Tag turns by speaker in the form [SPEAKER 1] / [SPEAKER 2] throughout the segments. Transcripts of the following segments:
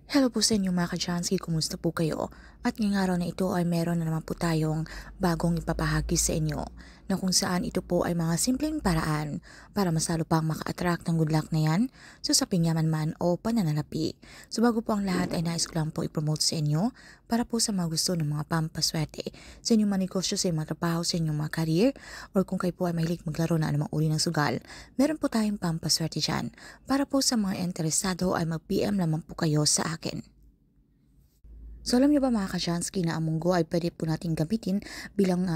[SPEAKER 1] Hello po sa inyo mga ka-Jansky, kumusta po kayo? At ngayong araw na ito ay meron na naman po tayong bagong ipapahagi sa inyo na kung saan ito po ay mga simpleng paraan para masalo pang maka-attract ng good luck na yan so sa pinyaman man o pananalapi. So bago po ang lahat ay nais ko lang po i-promote sa inyo para po sa mga gusto ng mga pampaswerte sa inyong mga negosyo, sa inyong mga trabaho, sa inyong mga career, or kung kayo po ay mahilig maglaro na anumang uri ng sugal, meron po tayong pampaswerte dyan. Para po sa mga interesado ay mag-PM lamang po kayo sa akin. So alam niyo ba mga ka-Jansky na ang munggo ay pwede po natin gamitin bilang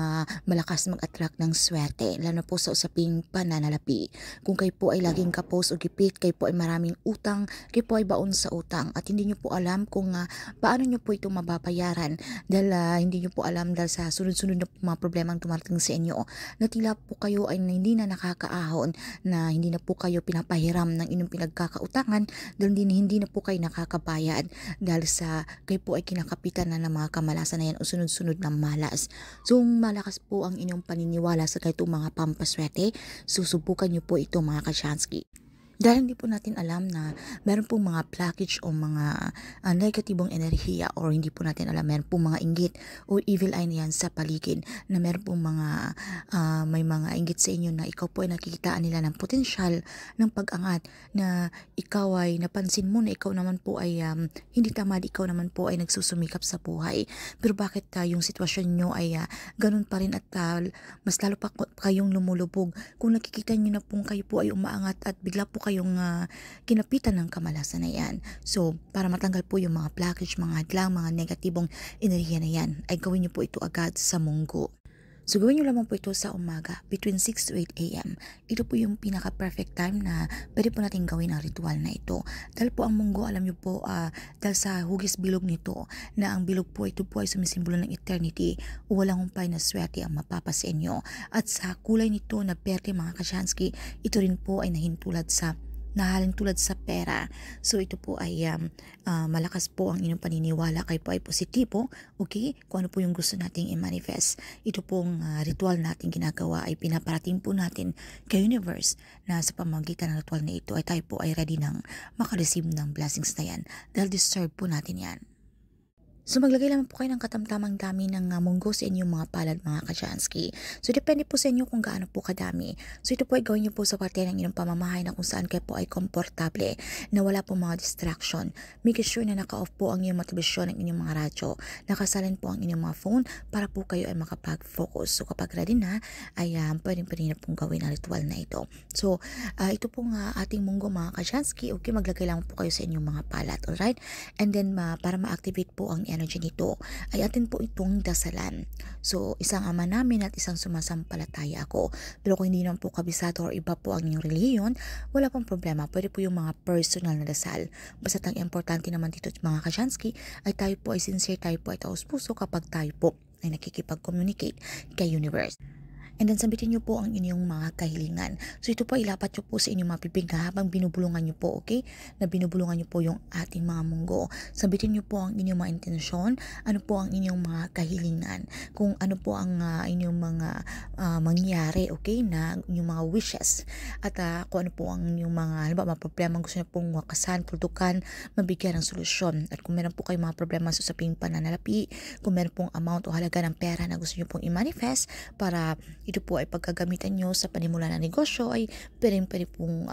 [SPEAKER 1] malakas mag-attract ng swerte, lalo na po sa usaping pananalapi. Kung kayo po ay laging kapos o gipit, kayo po ay maraming utang, kayo po ay baon sa utang at hindi niyo po alam kung paano niyo po ito mababayaran dahil hindi niyo po alam dahil sa sunod-sunod na mga problemang tumarating sa inyo na tila po kayo ay hindi na nakakaahon, na hindi na po kayo pinapahiram ng inyong pinagkakautangan dahil hindi na po kayo nakakabayad dahil sa kayo po ay kinakapitan na ng mga kamalasan na yan o sunod-sunod na malas. So malakas po ang inyong paniniwala sa ganitong mga pampaswerte, susubukan niyo po ito mga ka-Jansky. Dahil hindi po natin alam na meron pong mga blockage o mga negatibong enerhiya, or hindi po natin alam, meron pong mga inggit o evil eye na yan sa paligid, na meron pong mga may mga inggit sa inyo na ikaw po ay nakikitaan nila ng potensyal ng pag-angat, na ikaw ay napansin mo na ikaw naman po ay hindi tamad, ikaw naman po ay nagsusumikap sa buhay. Pero bakit yung sitwasyon nyo ay ganun pa rin at mas lalo pa kayong lumulubog kung nakikita nyo na pong kayo po ay umaangat at bigla po kayong kinapitan ng kamalasan na yan. So, para matanggal po yung mga blockage, mga hadlang, mga negatibong enerhiya na yan, ay gawin nyo po ito agad sa munggo. So, gawin nyo lamang po ito sa umaga, between 6 to 8 a.m. Ito po yung pinaka-perfect time na pwede po natin gawin ang ritual na ito. Dahil po ang munggo, alam nyo po, dahil sa hugis bilog nito, na ang bilog po, ito po ay sumisimbolo ng eternity, o walang humpay na swerte ang mapapa sa inyo. At sa kulay nito na berde mga ka-Jansky, ito rin po ay nahalin tulad sa pera. So ito po ay malakas po ang inyong paniniwala, kayo po ay positibo, okay? Kung ano po yung gusto nating i-manifest. Ito pong ritual natin ginagawa ay pinaparating po natin kay universe, na sa pamamagitan ng ritual na ito ay tayo po ay ready ng makareceive ng blessings na yan dahil deserve po natin yan. So maglagay lamang po kayo ng katamtamang dami ng munggo sa inyong mga palad mga ka-Jansky. So depende po sa inyo kung gaano po kadami. So ito po ay gawin niyo po sa parte ng inyong pamamahay na kung saan kayo po ay komportable, na wala po mga distraction. Make sure na naka-off po ang inyong mga telebisyon, ng inyong mga radyo. Nakasalin po ang inyong mga phone para po kayo ay makapag-focus. So kapag ready na, ay pwede na pong gawin ang ritual na ito. So ito pong ating munggo mga ka-Jansky. Okay, maglagay lang po kayo sa inyong mga palat. Alright? And then para ma-activate po ang energy nito ay atin po itong dasalan. So isang ama namin at isang sumasampalataya ako. Pero kung hindi naman po kabisado or iba po ang inyong relihiyon, wala pong problema. Pwede po yung mga personal na dasal. Basta ang importante naman dito mga ka-Jansky ay tayo po ay sincere, tayo po ay taos puso kapag tayo po ay nakikipag-communicate kay universe. And then sambitin nyo po ang inyong mga kahilingan. So ito po ilapat nyo po sa inyong mga bibig habang binubulungan nyo po, okay? Na binubulungan nyo po yung ating mga munggo. Sambitin nyo po ang inyong mga intensyon, ano po ang inyong mga kahilingan, kung ano po ang inyong mga mangyayari, okay? Na inyong mga wishes. At kung ano po ang inyong mga, halimbawa, mga problema gusto nyo pong wakasan, tuldukan, mabigyan ng solusyon. At kung meron po kayong mga problema sa usaping pananalapi, kung meron pong amount o halaga ng pera na gusto nyo pong i-manifest para ito po ay pagkagamitan nyo sa panimula ng negosyo, ay pwede pong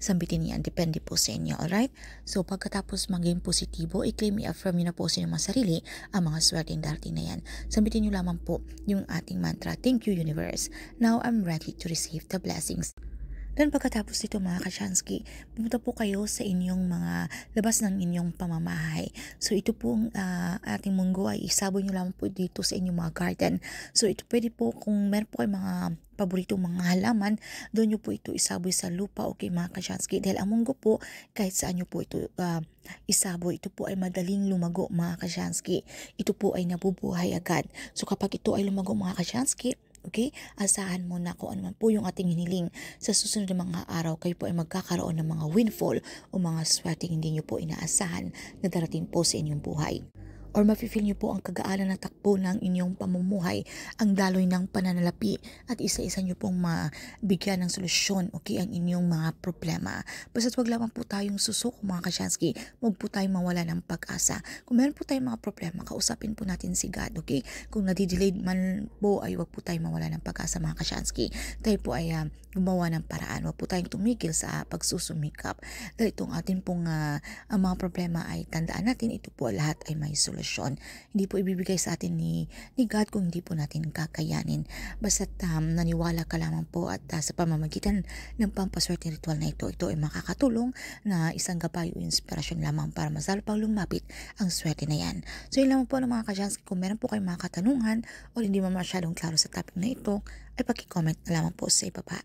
[SPEAKER 1] sambitin yan. Depende po sa inyo, alright? So pagkatapos maging positibo, i-claim, i-affirm nyo na po sa inyong mga sarili ang mga swerteng darating na yan. Sambitin nyo lamang po yung ating mantra, thank you universe. Now I'm ready to receive the blessings. Then pagkatapos dito mga ka-Jansky, pumunta po kayo sa inyong mga labas ng inyong pamamahay. So ito pong ating munggo ay isabon nyo lamang po dito sa inyong mga garden. So ito pwede po, kung meron po kayo mga paboritong mga halaman, doon nyo po ito isaboy sa lupa, okay mga ka-Jansky. Dahil ang munggo po, kahit saan nyo po ito isaboy, ito po ay madaling lumago mga ka-Jansky. Ito po ay nabubuhay agad. So kapag ito ay lumago mga ka-Jansky, okay, asahan mo na kung ano man po yung ating hiniling sa susunod na mga araw, kayo po ay magkakaroon ng mga windfall o mga swerte hindi nyo po inaasahan na darating po sa inyong buhay. or mafe-feel niyo po ang kagaalan ng takbo ng inyong pamumuhay, ang daloy ng pananalapi at isa-isa niyo pong mabigyan ng solusyon, okay, ang inyong mga problema. Basta't wag lamang po tayong susuko mga kasyansky, wag po tayong mawala ng pag-asa. Kung meron po tayong mga problema, kausapin po natin si God, okay? Kung nadidelayed man po ay wag po tayong mawala ng pag-asa mga kasyansky. Tayo po ay gumawa ng paraan. Wag po tayong tumigil sa pagsusumikap. Dahil itong ating pong ang mga problema ay tandaan natin, ito po lahat ay may solusyon. Hindi po ibibigay sa atin ni God kung hindi po natin kakayanin. Basta't naniwala ka lamang po at sa pamamagitan ng pampaswerte ritual na ito ay makakatulong na isang gabay o inspirasyon lamang para mas lalo pang lumapit ang swerte na yan. So yun lamang po ng mga kasyansky. Kung meron po kayong mga katanungan o hindi mo masyadong klaro sa topic na ito, ay paki-comment na lamang po sa ibaba.